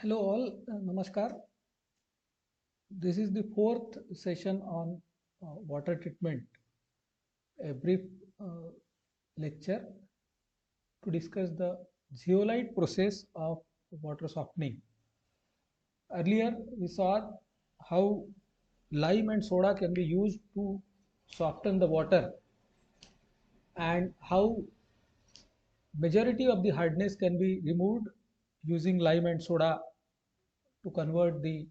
Hello all, Namaskar. This is the fourth session on water treatment, a brief uh, lecture to discuss the zeolite process of water softening. Earlier we saw how lime and soda can be used to soften the water and how majority of the hardness can be removed using lime and soda to convert the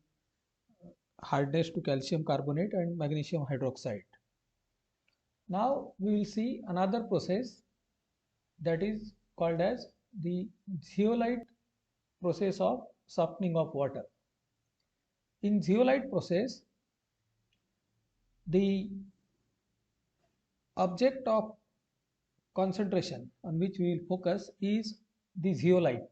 hardness to calcium carbonate and magnesium hydroxide. Now we will see another process that is called as the zeolite process of softening of water. In zeolite process, the object of concentration on which we will focus is the zeolite.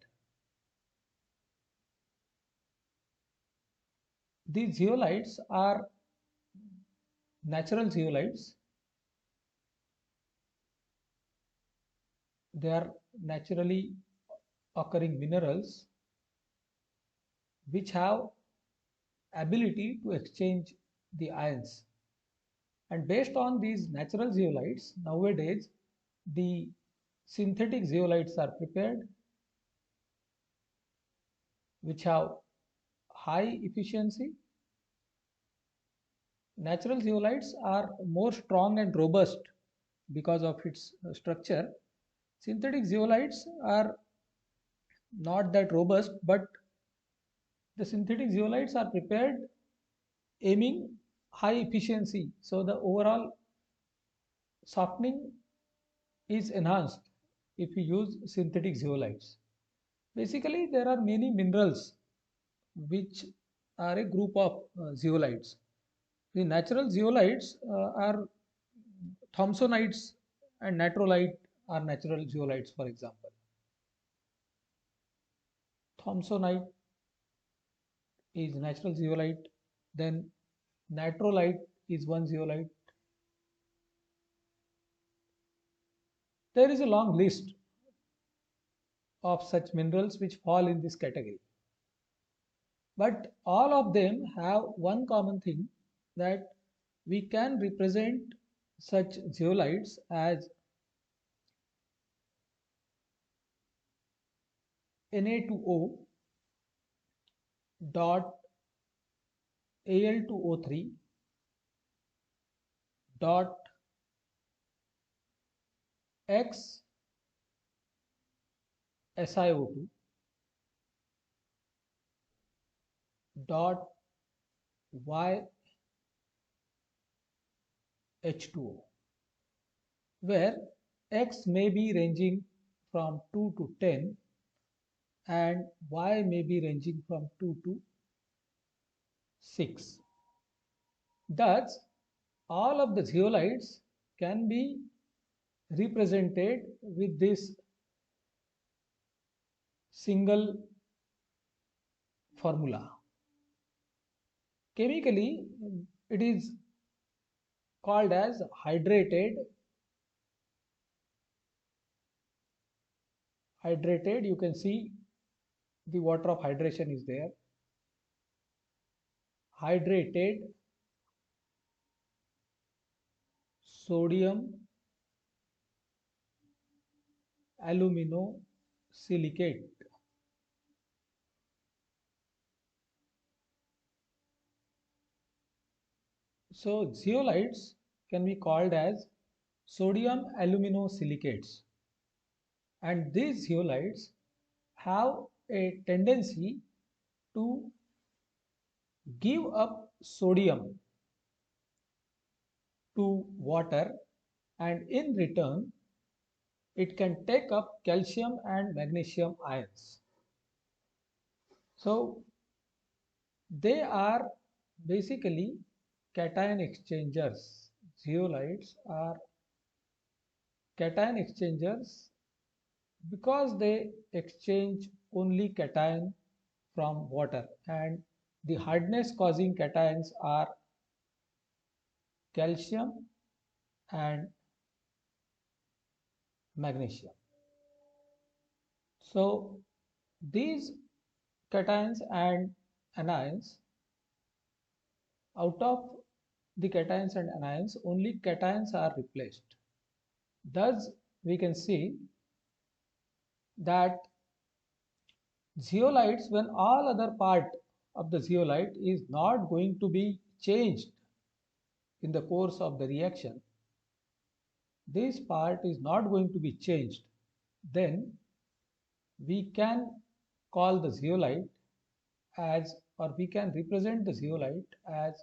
These zeolites are natural zeolites. They are naturally occurring minerals which have ability to exchange the ions. And based on these natural zeolites, nowadays the synthetic zeolites are prepared which have high efficiency. Natural zeolites are more strong and robust because of its structure. Synthetic zeolites are not that robust, but the synthetic zeolites are prepared aiming high efficiency. So the overall softening is enhanced if we use synthetic zeolites. Basically, there are many minerals which are a group of zeolites. The natural zeolites are Thomsonites and natrolite are natural zeolites, for example. Thomsonite is natural zeolite, then natrolite is one zeolite. There is a long list of such minerals which fall in this category. But all of them have one common thing, that we can represent such zeolites as Na2O dot Al2O3 dot X SiO2 dot Y H2O, where X may be ranging from 2 to 10 and Y may be ranging from 2 to 6. Thus, all of the zeolites can be represented with this single formula. Chemically, it is called as hydrated. Hydrated, you can see the water of hydration is there. Hydrated sodium aluminosilicate. So zeolites can be called as sodium aluminosilicates, and these zeolites have a tendency to give up sodium to water, and in return it can take up calcium and magnesium ions. So they are basically cation exchangers. Zeolites are cation exchangers because they exchange only cation from water, and the hardness causing cations are calcium and magnesium. So these cations and anions. Out of the cations and anions, only cations are replaced. Thus, we can see that zeolites, when all other part of the zeolite is not going to be changed in the course of the reaction, this part is not going to be changed, then we can call the zeolite as, or we can represent the zeolite as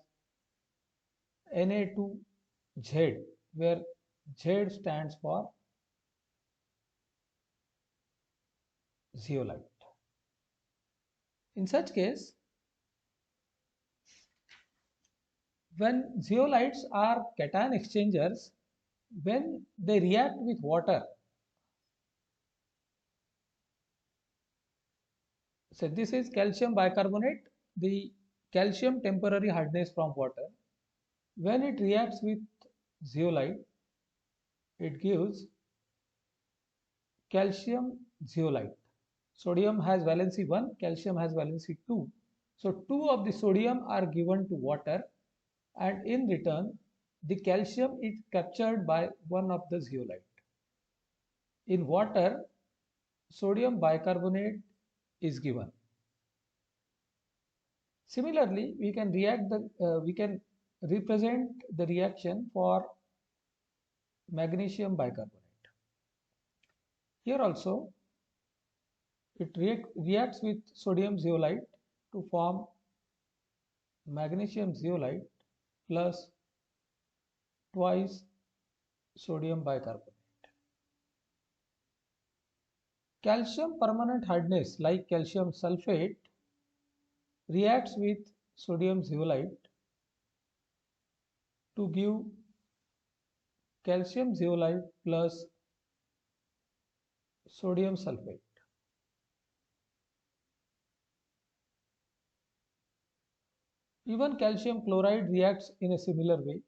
Na2Z, where Z stands for zeolite. In such case, when zeolites are cation exchangers, when they react with water, so this is calcium bicarbonate, the calcium temporary hardness from water. When it reacts with zeolite, it gives calcium zeolite. Sodium has valency 1, calcium has valency 2. So 2 of the sodium are given to water, and in return the calcium is captured by 1 of the zeolite. In water, sodium bicarbonate is given. Similarly, we can represent the reaction for magnesium bicarbonate. Here also it reacts with sodium zeolite to form magnesium zeolite plus twice sodium bicarbonate. Calcium permanent hardness like calcium sulfate reacts with sodium zeolite to give calcium zeolite plus sodium sulfate. Even calcium chloride reacts in a similar way.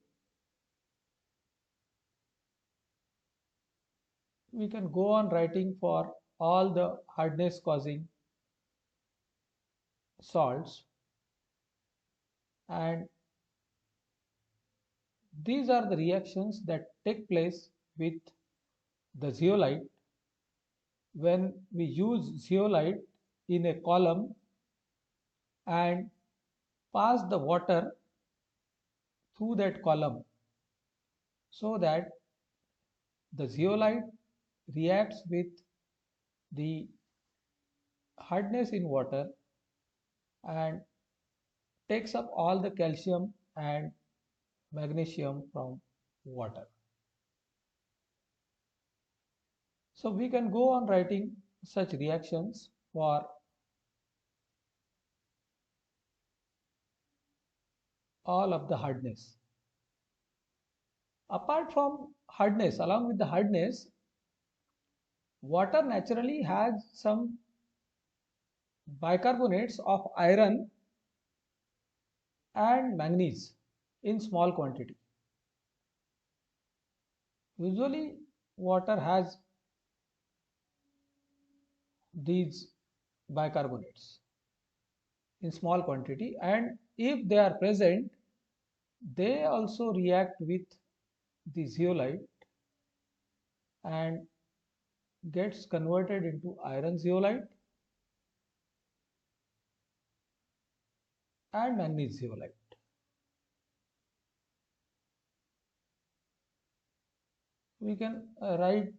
We can go on writing for all the hardness causing salts, and these are the reactions that take place with the zeolite when we use zeolite in a column and pass the water through that column, so that the zeolite reacts with the hardness in water and takes up all the calcium and magnesium from water. So we can go on writing such reactions for all of the hardness. Apart from hardness, along with the hardness, water naturally has some bicarbonates of iron and manganese in small quantity. Usually water has these bicarbonates in small quantity, and if they are present, they also react with the zeolite and gets converted into iron zeolite and manganese zeolite. We can write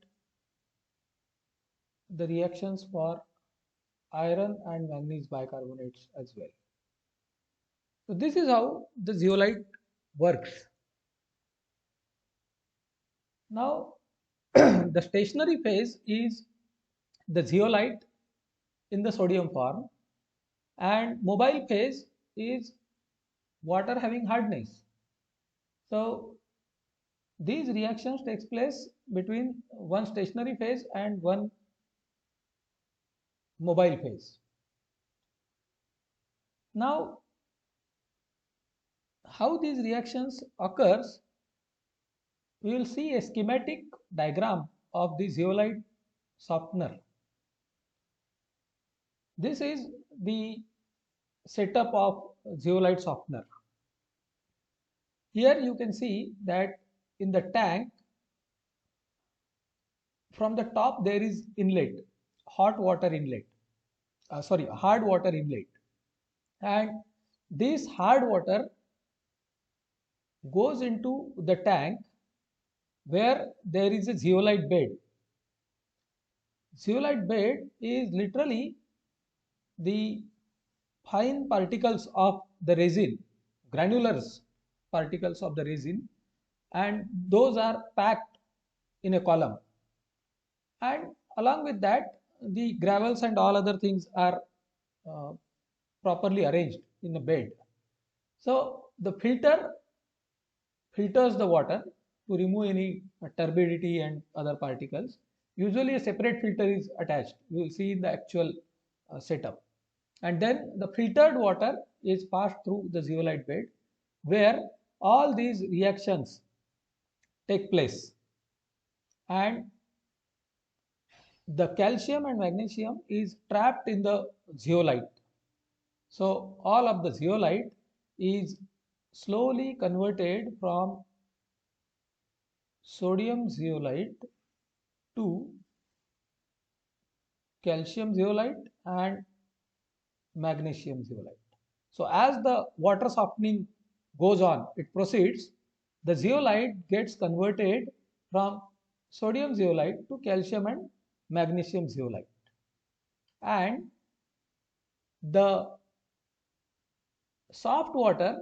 the reactions for iron and manganese bicarbonates as well. So this is how the zeolite works. Now the stationary phase is the zeolite in the sodium form, and mobile phase is water having hardness. So these reactions takes place between one stationary phase and one mobile phase. Now how these reactions occurs, we will see a schematic diagram of the zeolite softener. This is the setup of zeolite softener. Here you can see that in the tank, from the top there is inlet, hot water inlet, hard water inlet, and this hard water goes into the tank where there is a zeolite bed. Zeolite bed is literally the fine particles of the resin, granulars particles of the resin, and those are packed in a column. And along with that, the gravels and all other things are uh, properly arranged in a bed. So the filter filters the water to remove any turbidity and other particles. Usually a separate filter is attached. You will see in the actual setup. And then the filtered water is passed through the zeolite bed where all these reactions take place, and the calcium and magnesium is trapped in the zeolite. So all of the zeolite is slowly converted from sodium zeolite to calcium zeolite and magnesium zeolite. So as the water softening goes on, it proceeds, the zeolite gets converted from sodium zeolite to calcium and magnesium zeolite. And the soft water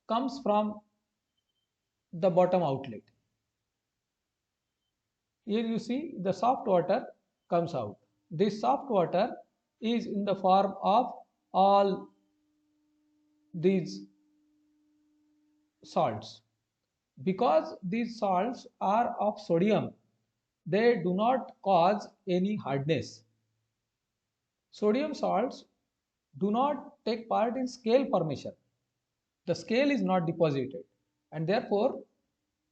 comes from the bottom outlet. Here you see the soft water comes out. This soft water is in the form of all these salts. Because these salts are of sodium, they do not cause any hardness. Sodium salts do not take part in scale formation. The scale is not deposited, and therefore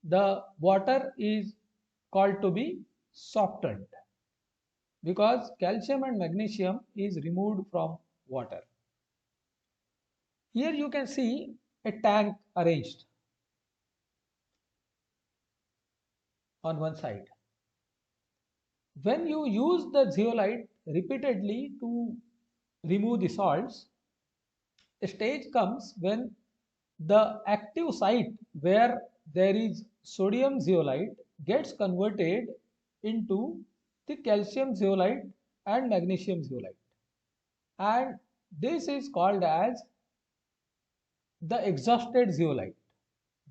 the water is called to be softened because calcium and magnesium is removed from water. Here you can see a tank arranged on one side. When you use the zeolite repeatedly to remove the salts, a stage comes when the active site where there is sodium zeolite gets converted into the calcium zeolite and magnesium zeolite, and this is called as the exhausted zeolite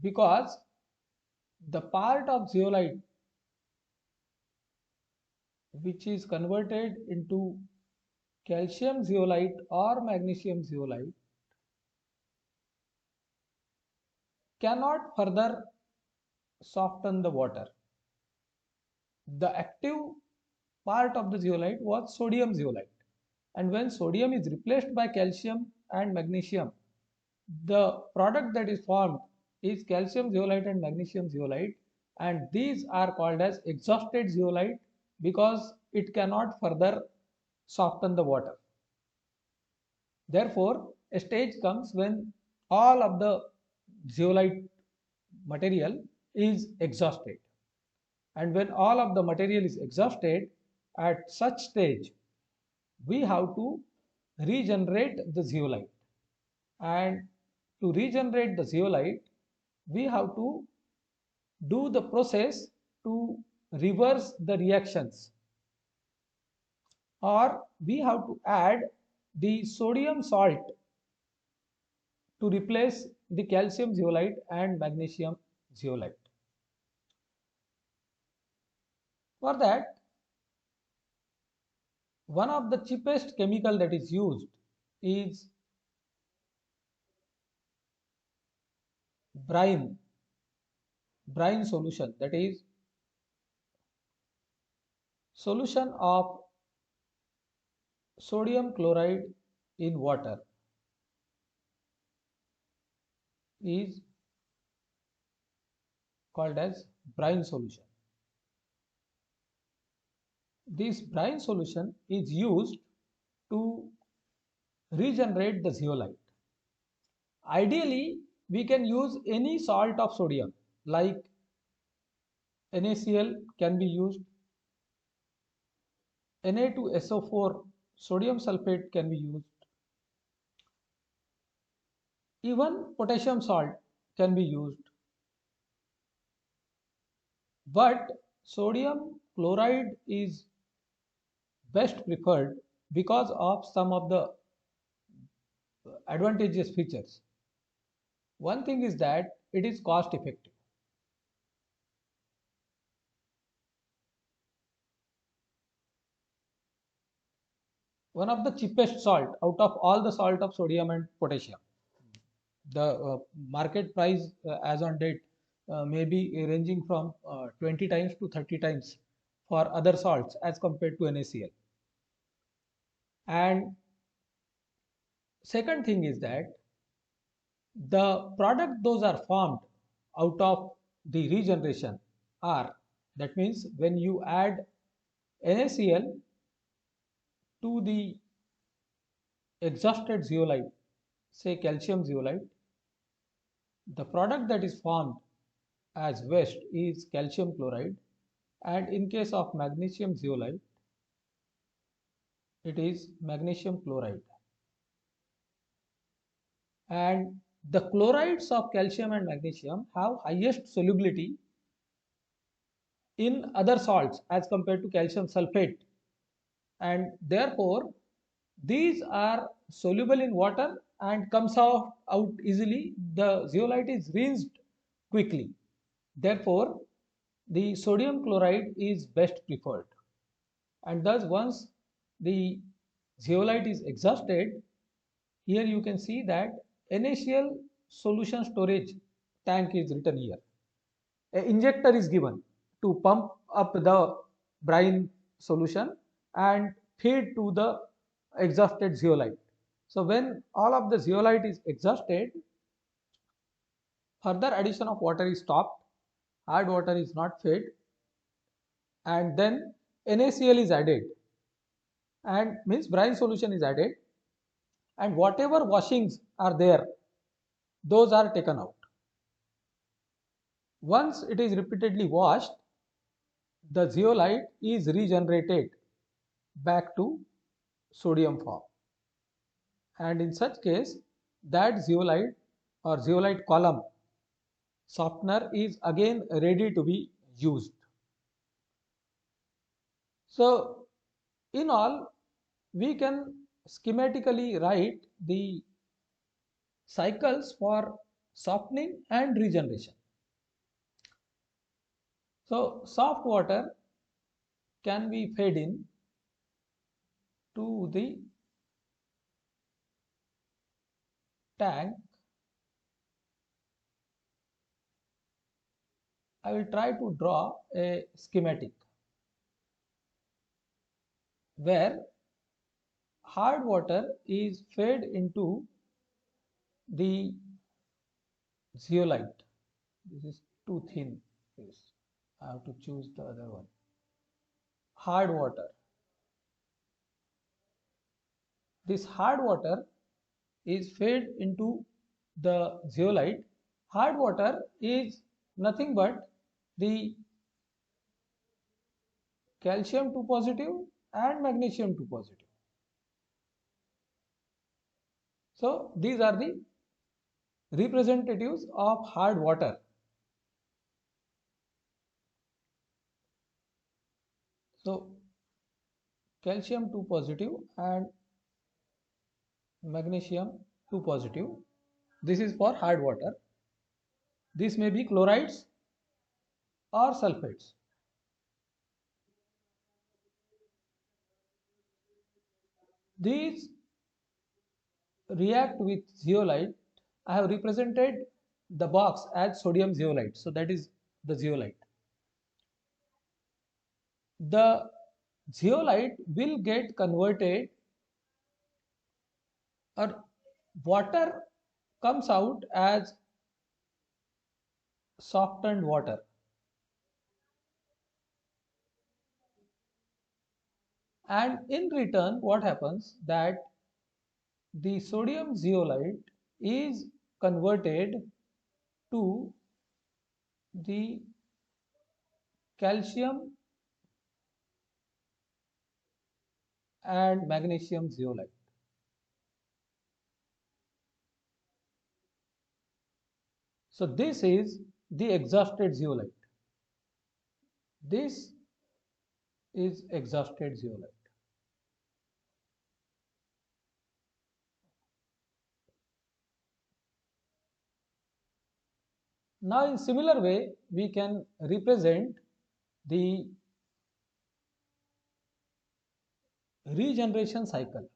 because the part of zeolite which is converted into calcium zeolite or magnesium zeolite cannot further soften the water. The active part of the zeolite was sodium zeolite, and when sodium is replaced by calcium and magnesium, the product that is formed is calcium zeolite and magnesium zeolite, and these are called as exhausted zeolite because it cannot further soften the water. Therefore, a stage comes when all of the zeolite material is exhausted. And when all of the material is exhausted, at such stage, we have to regenerate the zeolite. And to regenerate the zeolite, we have to do the process to reverse the reactions, or we have to add the sodium salt to replace the calcium zeolite and magnesium zeolite. For that, one of the cheapest chemical that is used is brine brine solution, that is solution of sodium chloride in water is called as brine solution. This brine solution is used to regenerate the zeolite. Ideally, we can use any salt of sodium like NaCl can be used, Na2SO4 sodium sulfate can be used, even potassium salt can be used, but sodium chloride is best preferred because of some of the advantageous features. One thing is that it is cost effective. One of the cheapest salt out of all the salt of sodium and potassium. The market price as on date may be ranging from 20 times to 30 times for other salts as compared to NaCl. And second thing is that the product those are formed out of the regeneration are, that means when you add NaCl to the exhausted zeolite, say calcium zeolite, the product that is formed as waste is calcium chloride, and in case of magnesium zeolite, it is magnesium chloride. And the chlorides of calcium and magnesium have highest solubility in other salts as compared to calcium sulfate, and therefore these are soluble in water and comes out easily. The zeolite is rinsed quickly, therefore the sodium chloride is best preferred. And thus once the zeolite is exhausted, here you can see that NaCl solution storage tank is written here. An injector is given to pump up the brine solution and feed to the exhausted zeolite. So when all of the zeolite is exhausted, further addition of water is stopped, hard water is not fed, and then NaCl is added, and means brine solution is added, and whatever washings are there, those are taken out. Once it is repeatedly washed, the zeolite is regenerated back to sodium form, and in such case that zeolite or zeolite column softener is again ready to be used. So in all, we can schematically write the cycles for softening and regeneration. So soft water can be fed in to the tank. I will try to draw a schematic where hard water is fed into the zeolite. This is too thin. Yes, I have to choose the other one. Hard water. This hard water is fed into the zeolite. Hard water is nothing but the calcium 2 positive and magnesium 2 positive. So these are the representatives of hard water. So calcium 2 positive and magnesium 2 positive. This is for hard water. This may be chlorides or sulfates. These react with zeolite. I have represented the box as sodium zeolite. So that is the zeolite. The zeolite will get converted, or water comes out as softened water, and in return what happens that the sodium zeolite is converted to the calcium and magnesium zeolite. So this is the exhausted zeolite. This is exhausted zeolite. Now in similar way, we can represent the regeneration cycle.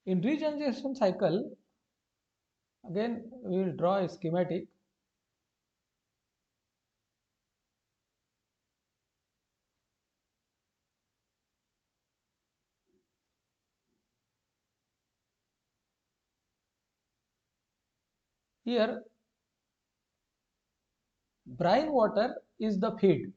In regeneration cycle, again we will draw a schematic. Here brine water is the feed.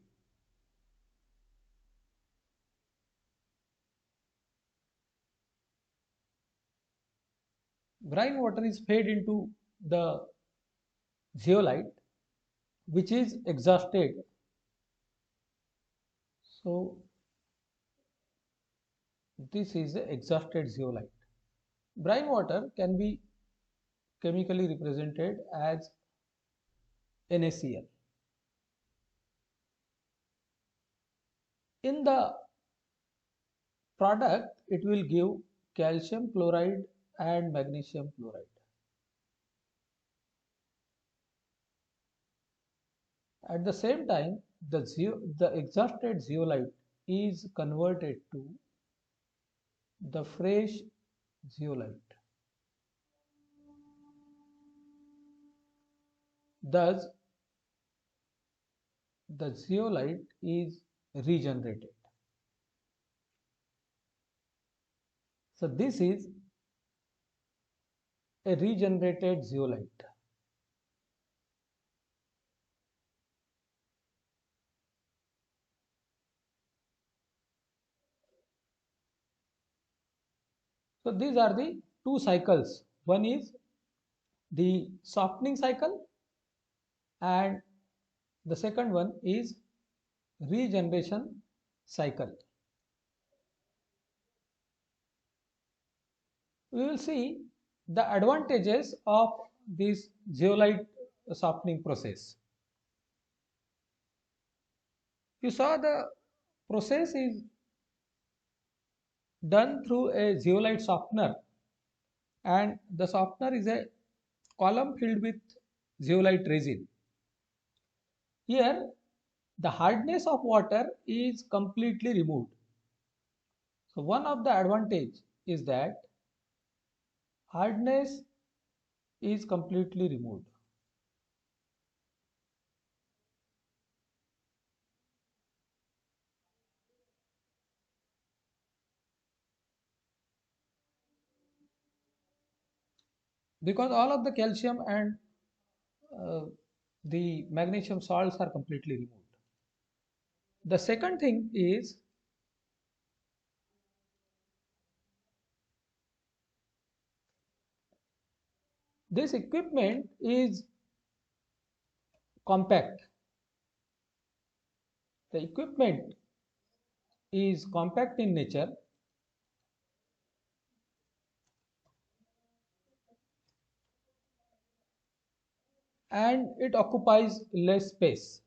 Brine water is fed into the zeolite, which is exhausted. So this is the exhausted zeolite. Brine water can be chemically represented as NaCl. In the product, it will give calcium chloride and magnesium chloride. At the same time, the exhausted zeolite is converted to the fresh zeolite. Thus, the zeolite is regenerated. So this is a regenerated zeolite. So these are the two cycles. One is the softening cycle and the second one is regeneration cycle. We will see the advantages of this zeolite softening process. You saw the process is done through a zeolite softener, and the softener is a column filled with zeolite resin. Here the hardness of water is completely removed. So one of the advantage is that hardness is completely removed. Because all of the calcium and uh, the magnesium salts are completely removed. The second thing is this equipment is compact. The equipment is compact in nature and it occupies less space.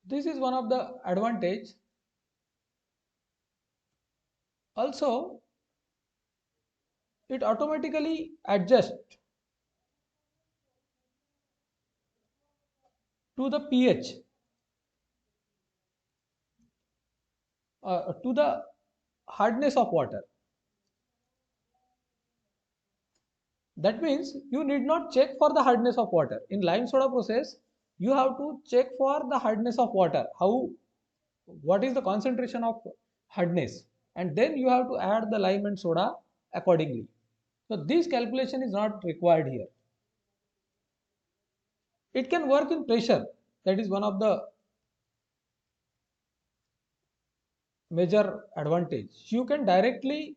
This is one of the advantage. Also, it automatically adjusts to the pH, to the hardness of water. That means you need not check for the hardness of water. In lime soda process, you have to check for the hardness of water. What is the concentration of hardness? and then you have to add the lime and soda accordingly. So this calculation is not required here. It can work in pressure. That is one of the major advantage. You can directly,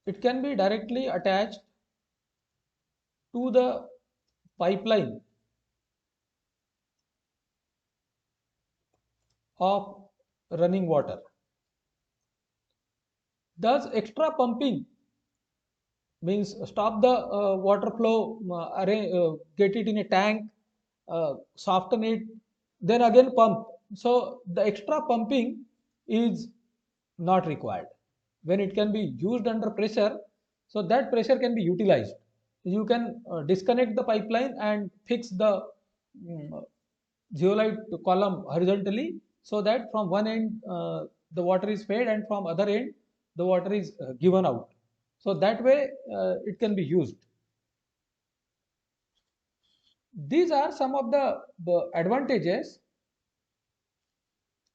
it can be directly attached to the pipeline of running water. Thus extra pumping means stop the water flow, get it in a tank, soften it, then again pump. So the extra pumping is not required when it can be used under pressure. So that pressure can be utilized. You can disconnect the pipeline and fix the mm, zeolite column horizontally, so that from one end the water is fed and from other end the water is given out. So that way it can be used. These are some of the advantages,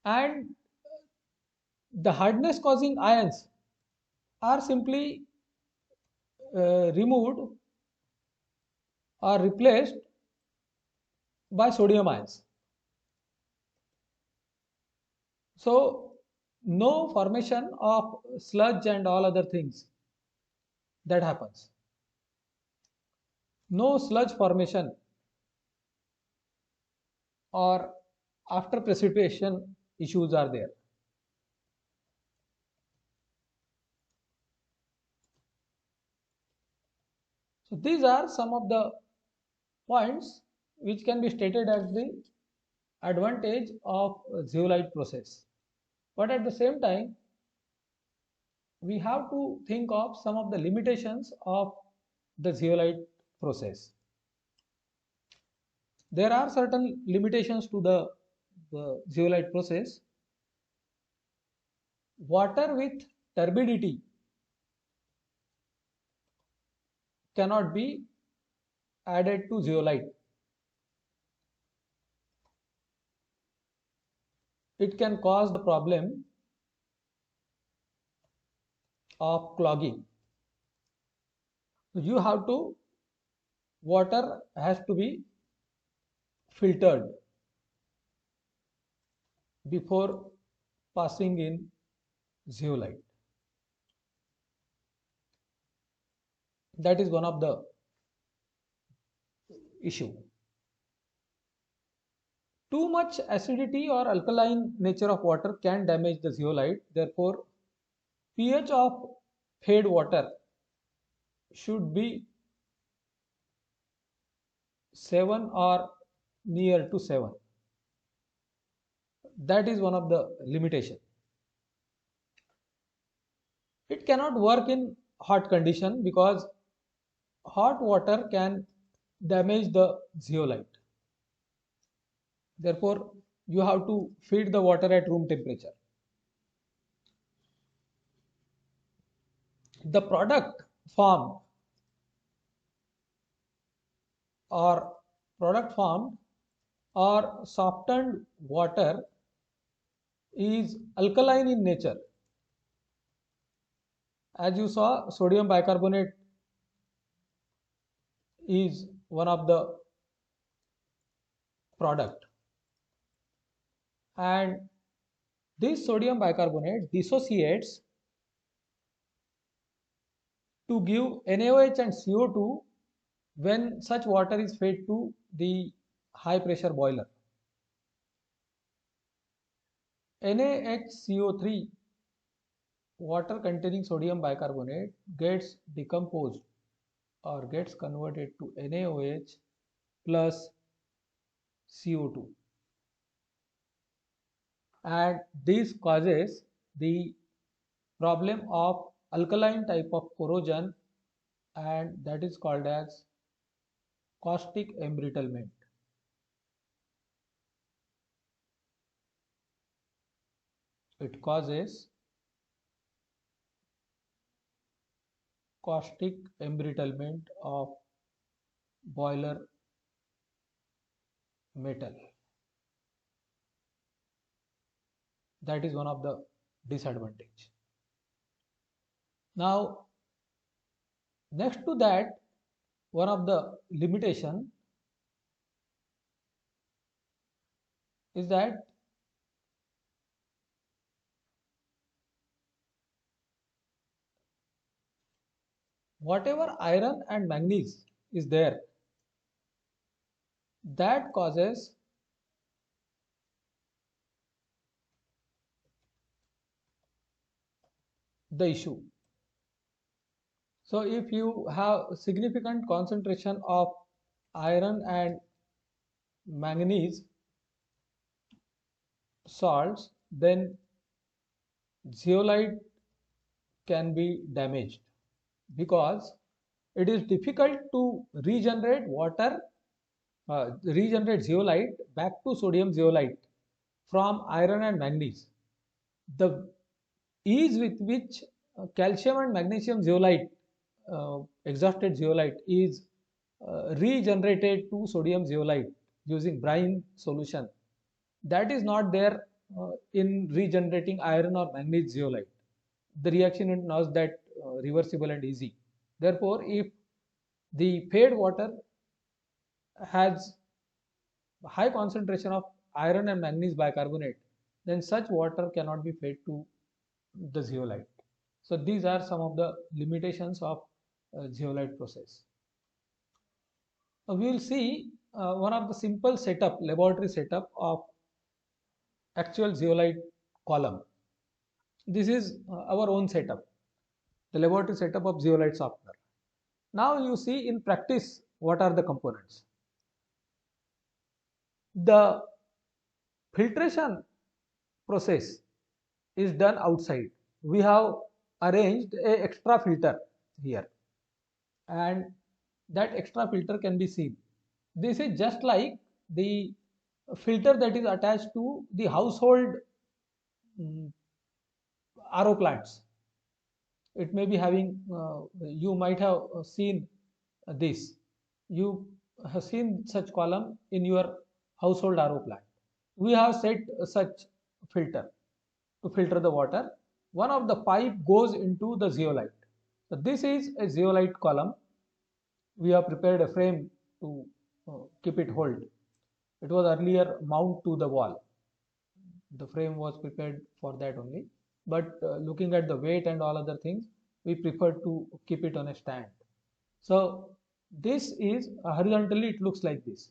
and the hardness causing ions are simply removed or replaced by sodium ions. So no formation of sludge and all other things that happens. No sludge formation or after precipitation issues are there. So these are some of the points which can be stated as the advantage of zeolite process. But at the same time, we have to think of some of the limitations of the zeolite process. There are certain limitations to the zeolite process. Water with turbidity cannot be added to zeolite. It can cause the problem of clogging. You have to, water has to be filtered before passing in zeolite. That is one of the issue. Too much acidity or alkaline nature of water can damage the zeolite. Therefore, pH of fed water should be 7 or near to 7. That is one of the limitation. It cannot work in hot condition because hot water can damage the zeolite. Therefore, you have to feed the water at room temperature. The product formed or product formed or softened water is alkaline in nature. As you saw, sodium bicarbonate is one of the product, and this sodium bicarbonate dissociates to give NaOH and CO2 when such water is fed to the high pressure boiler. NaHCO3, water containing sodium bicarbonate, gets decomposed or gets converted to NaOH plus CO2, and this causes the problem of alkaline type of corrosion, and that is called as caustic embrittlement. It causes caustic embrittlement of boiler metal. That is one of the disadvantage. Now, next to that, one of the limitation is that whatever iron and manganese is there, that causes the issue. So if you have significant concentration of iron and manganese salts, then zeolite can be damaged because it is difficult to regenerate regenerate zeolite back to sodium zeolite from iron and manganese. The ease with which calcium and magnesium zeolite, exhausted zeolite, is regenerated to sodium zeolite using brine solution, that is not there in regenerating iron or manganese zeolite. The reaction is not that reversible and easy. Therefore, if the fed water has high concentration of iron and manganese bicarbonate, then such water cannot be fed to the zeolite. So these are some of the limitations of zeolite process. We will see one of the simple setup, laboratory setup of actual zeolite column. This is our own setup, the laboratory setup of zeolite softener. Now you see in practice what are the components. The filtration process is done outside. We have arranged a extra filter here, and that extra filter can be seen. This is just like the filter that is attached to the household RO plants. It may be having, you might have seen this. You have seen such column in your household RO plant. We have set such filter to filter the water. One of the pipe goes into the zeolite. So this is a zeolite column. We have prepared a frame to keep it hold. It was earlier mount to the wall. The frame was prepared for that only. But looking at the weight and all other things, we prefer to keep it on a stand. So this is horizontally, it looks like this.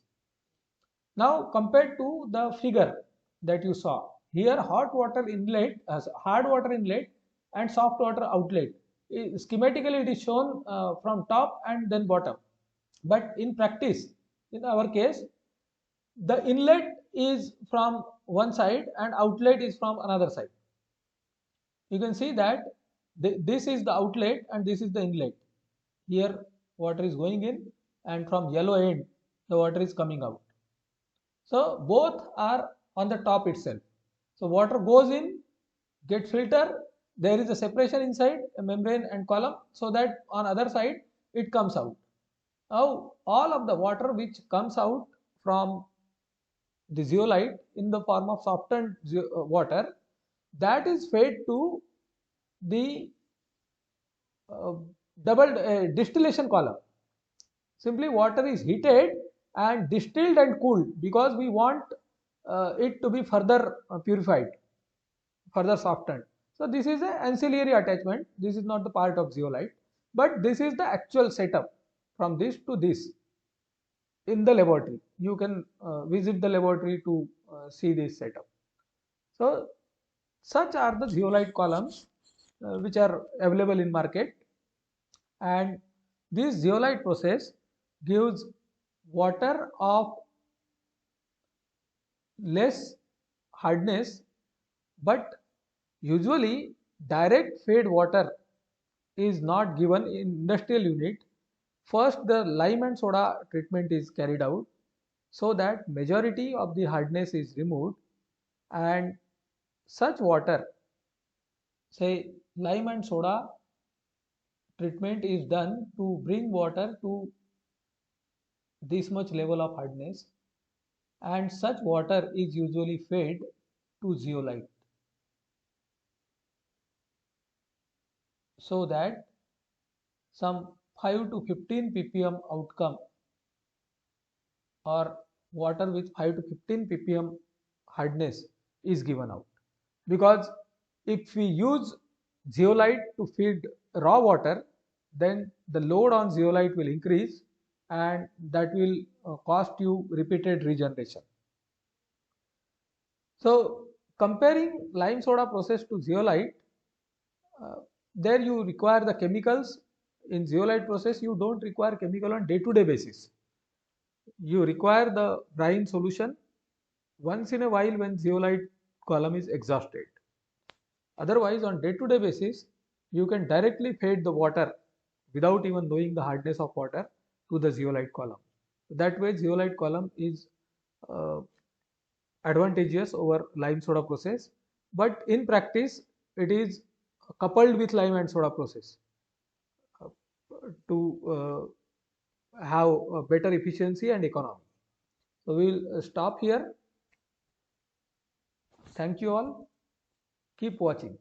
Now compared to the figure that you saw, here hot water inlet, hard water inlet and soft water outlet. Schematically it is shown from top and then bottom. But in practice, in our case, the inlet is from one side and outlet is from another side. You can see that this is the outlet and this is the inlet. Here water is going in and from yellow end the water is coming out. So both are on the top itself. So water goes in, gets filtered, there is a separation inside a membrane and column, so that on other side it comes out. Now all of the water which comes out from the zeolite in the form of softened water, that is fed to the uh, double distillation column. Simply water is heated and distilled and cooled because we want it to be further purified, further softened. So this is an ancillary attachment. This is not the part of zeolite, but this is the actual setup from this to this in the laboratory. You can visit the laboratory to see this setup. So such are the zeolite columns which are available in market, and this zeolite process gives water of less hardness, but usually direct fed water is not given in industrial unit. First the lime and soda treatment is carried out so that majority of the hardness is removed, and such water, say lime and soda treatment, is done to bring water to this much level of hardness, and such water is usually fed to zeolite. so that some 5 to 15 ppm outcome, or water with 5 to 15 ppm hardness is given out. Because if we use zeolite to feed raw water, then the load on zeolite will increase, and that will cost you repeated regeneration. So comparing lime soda process to zeolite, uh, there you require the chemicals. In zeolite process you don't require chemical on day-to-day basis. You require the brine solution once in a while when zeolite column is exhausted. Otherwise, on day-to-day basis, you can directly feed the water without even knowing the hardness of water to the zeolite column. That way, zeolite column is uh, advantageous over lime soda process. But in practice, it is coupled with lime and soda process uh, to have a better efficiency and economy. So we will stop here. Thank you all. Keep watching.